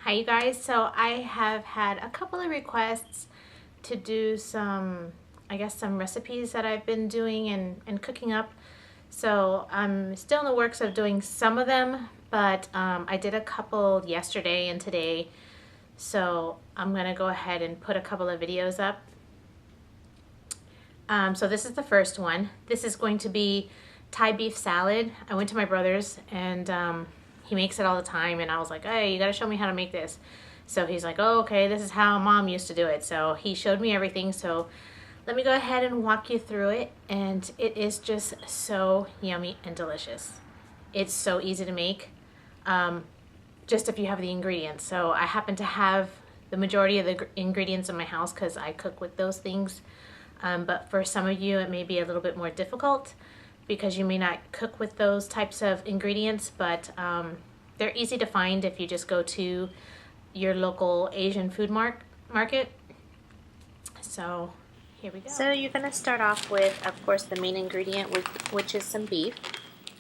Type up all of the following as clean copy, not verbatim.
Hi you guys, so I have had a couple of requests to do some, I guess some recipes that I've been doing and cooking up. So I'm still in the works of doing some of them, but I did a couple yesterday and today. So I'm gonna go ahead and put a couple of videos up. So this is the first one. This is going to be Thai beef salad. I went to my brother's and he makes it all the time, and I was like, hey, you gotta show me how to make this. So he's like, oh, okay, this is how mom used to do it. So he showed me everything. So let me go ahead and walk you through it. And it is just so yummy and delicious. It's so easy to make, just if you have the ingredients. So I happen to have the majority of the ingredients in my house because I cook with those things. But for some of you, it may be a little bit more difficult because you may not cook with those types of ingredients, but they're easy to find if you just go to your local Asian food market. So here we go. So you're gonna start off with, of course, the main ingredient, which is some beef.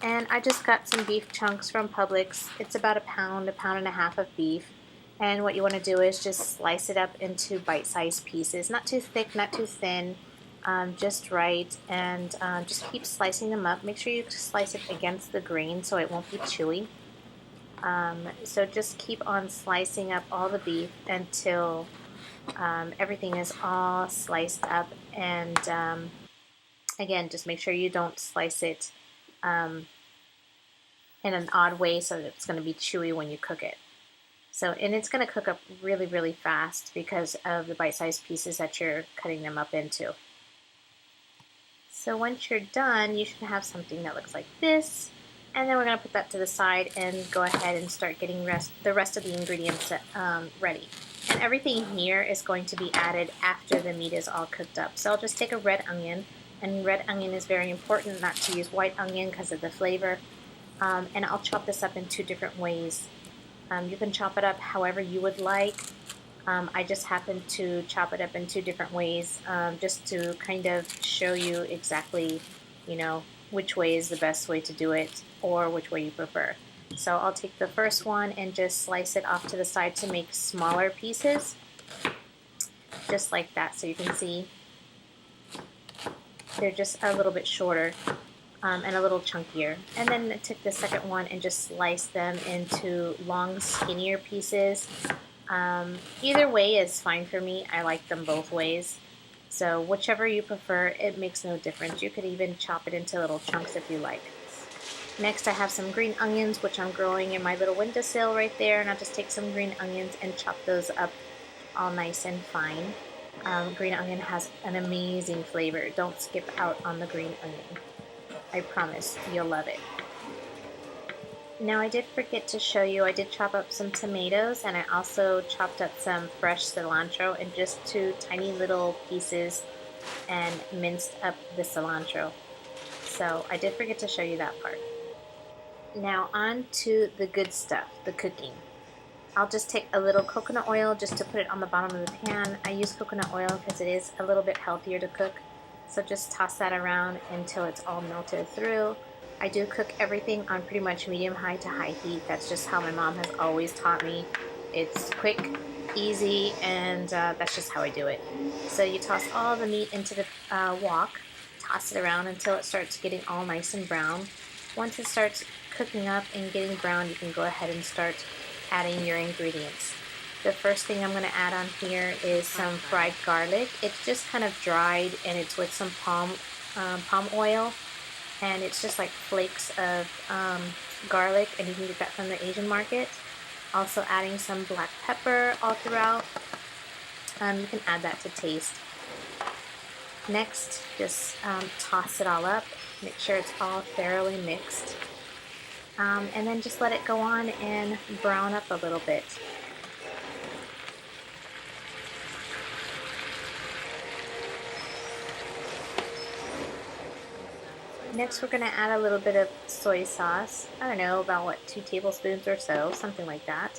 And I just got some beef chunks from Publix. It's about a pound and a half of beef. And what you wanna do is just slice it up into bite-sized pieces. Not too thick, not too thin. Just right, and just keep slicing them up. Make sure you slice it against the grain so it won't be chewy. So just keep on slicing up all the beef until everything is all sliced up, and again, just make sure you don't slice it in an odd way so that it's going to be chewy when you cook it. So, and it's going to cook up really, really fast because of the bite-sized pieces that you're cutting them up into. So once you're done, you should have something that looks like this. And then we're going to put that to the side and go ahead and start getting the rest of the ingredients ready. And everything here is going to be added after the meat is all cooked up. So I'll just take a red onion, and red onion is very important not to use white onion because of the flavor. And I'll chop this up in two different ways. You can chop it up however you would like. I just happen to chop it up in two different ways, just to kind of show you exactly, which way is the best way to do it or which way you prefer. So I'll take the first one and just slice it off to the side to make smaller pieces, just like that. So you can see they're just a little bit shorter and a little chunkier. And then I took the second one and just sliced them into long, skinnier pieces. Either way is fine for me. I like them both ways. So whichever you prefer, it makes no difference. You could even chop it into little chunks if you like. Next I have some green onions, which I'm growing in my little windowsill right there, and I'll just take some green onions and chop those up all nice and fine. Green onion has an amazing flavor. Don't skip out on the green onion. I promise you'll love it. Now I did forget to show you, I did chop up some tomatoes, and I also chopped up some fresh cilantro in just two tiny little pieces and minced up the cilantro. So I did forget to show you that part. Now on to the good stuff, the cooking. I'll just take a little coconut oil just to put it on the bottom of the pan. I use coconut oil because it is a little bit healthier to cook. So just toss that around until it's all melted through. I do cook everything on pretty much medium-high to high heat. That's just how my mom has always taught me. It's quick, easy, and that's just how I do it. So you toss all the meat into the wok, toss it around until it starts getting all nice and brown. Once it starts cooking up and getting brown, you can go ahead and start adding your ingredients. The first thing I'm going to add on here is some fried garlic. It's just kind of dried, and it's with some palm oil. And it's just like flakes of garlic, and you can get that from the Asian market. Also adding some black pepper all throughout. You can add that to taste. Next, just toss it all up. Make sure it's all thoroughly mixed. And then just let it go on and brown up a little bit. Next we're going to add a little bit of soy sauce. I don't know, about 2 tablespoons or so, something like that.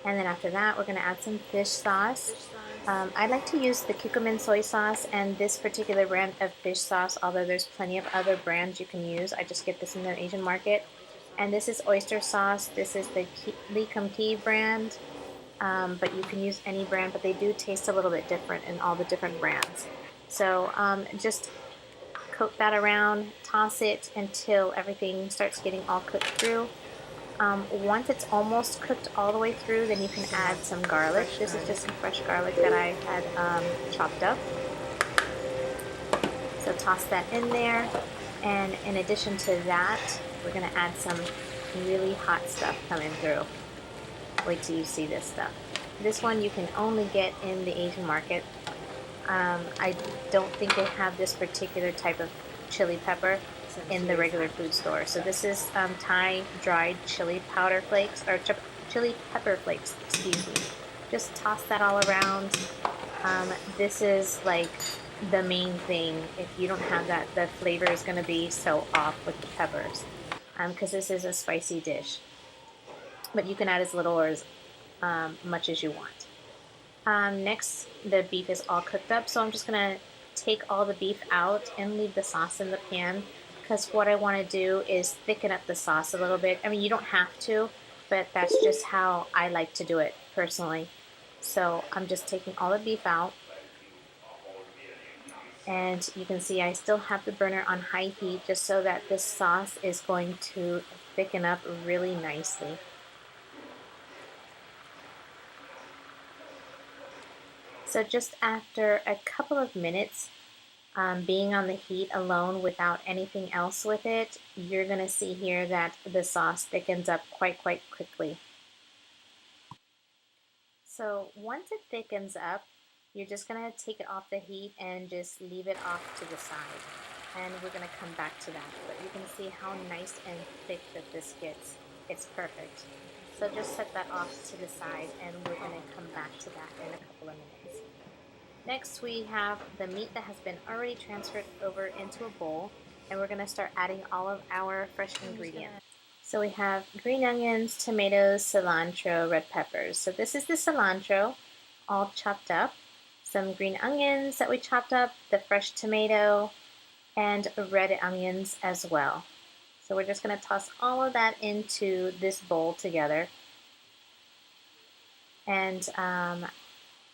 And then after that we're going to add some fish sauce. I like to use the Kikkoman soy sauce and this particular brand of fish sauce, although there's plenty of other brands you can use. I just get this in the Asian market. And this is oyster sauce. This is the Lee Kum Kee brand. but you can use any brand, but they do taste a little bit different in all the different brands. So just coat that around, toss it until everything starts getting all cooked through. Once it's almost cooked all the way through, then you can add some garlic. This is just some fresh garlic that I had chopped up. So toss that in there, and in addition to that, we're going to add some really hot stuff coming through. Wait till you see this stuff. This one you can only get in the Asian market. I don't think they have this particular type of chili pepper in the regular food store. So this is Thai dried chili powder flakes, or chili pepper flakes, excuse me. Just toss that all around. This is like the main thing. If you don't have that, the flavor is going to be so off with the peppers, because this is a spicy dish. But you can add as little or as much as you want. Next, the beef is all cooked up, so I'm just going to take all the beef out and leave the sauce in the pan, because what I want to do is thicken up the sauce a little bit. I mean, you don't have to, but that's just how I like to do it personally. So I'm just taking all the beef out, and you can see I still have the burner on high heat just so that this sauce is going to thicken up really nicely. So just after a couple of minutes being on the heat alone without anything else with it, you're going to see here that the sauce thickens up quite quickly. So once it thickens up, you're just going to take it off the heat and just leave it off to the side. And we're going to come back to that. But you can see how nice and thick that this gets. It's perfect. So just set that off to the side, and we're going to come back to that in a couple of minutes. Next, we have the meat that has been already transferred over into a bowl, and we're going to start adding all of our fresh ingredients. So we have green onions, tomatoes, cilantro, red peppers. So this is the cilantro, all chopped up. Some green onions that we chopped up, the fresh tomato, and red onions as well. So we're just going to toss all of that into this bowl together. And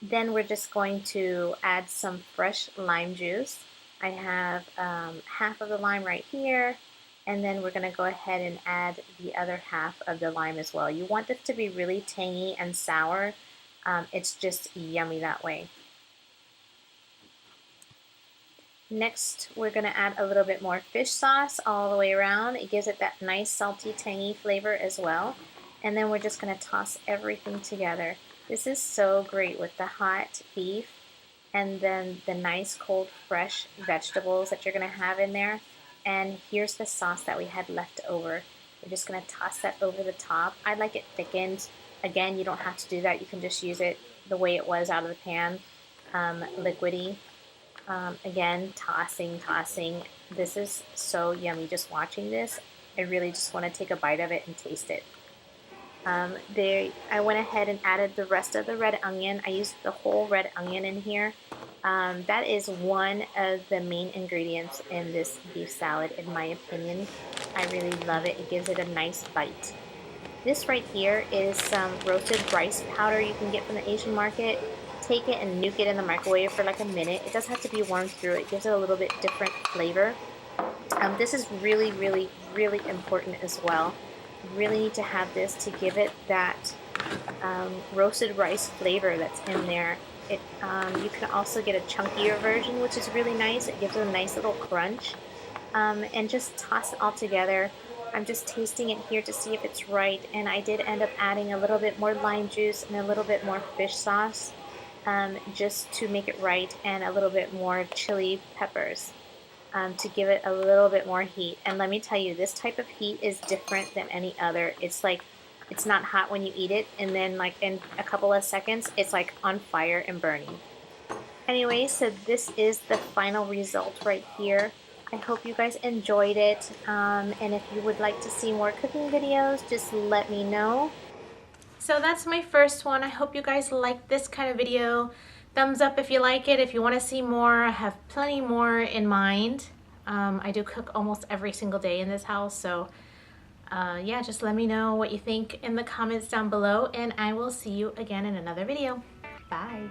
then we're just going to add some fresh lime juice. I have half of the lime right here, and then we're going to go ahead and add the other half of the lime as well. You want this to be really tangy and sour. It's just yummy that way. Next, we're going to add a little bit more fish sauce all the way around. It gives it that nice salty, tangy flavor as well. And then we're just going to toss everything together. This is so great with the hot beef and then the nice cold fresh vegetables that you're going to have in there. And here's the sauce that we had left over. We're just going to toss that over the top. I like it thickened. Again, you don't have to do that. You can just use it the way it was out of the pan, liquidy. Again, tossing. This is so yummy. Just watching this, I really just want to take a bite of it and taste it. I went ahead and added the rest of the red onion. I used the whole red onion in here. That is one of the main ingredients in this beef salad, in my opinion. I really love it. It gives it a nice bite. This right here is some roasted rice powder you can get from the Asian market. Take it and nuke it in the microwave for like a minute. It does have to be warmed through. It gives it a little bit different flavor. This is really important as well. You really need to have this to give it that roasted rice flavor that's in there. You can also get a chunkier version, which is really nice. It gives it a nice little crunch. And just toss it all together. I'm just tasting it here to see if it's right, and I did end up adding a little bit more lime juice and a little bit more fish sauce. Just to make it right, and a little bit more chili peppers to give it a little bit more heat. And let me tell you, this type of heat is different than any other. It's like, it's not hot when you eat it, and then like in a couple of seconds it's like on fire and burning. Anyway, so this is the final result right here. I hope you guys enjoyed it, and if you would like to see more cooking videos, just let me know. So that's my first one. I hope you guys like this kind of video. Thumbs up if you like it. If you want to see more, I have plenty more in mind. I do cook almost every single day in this house, so yeah, just let me know what you think in the comments down below, and I will see you again in another video. Bye.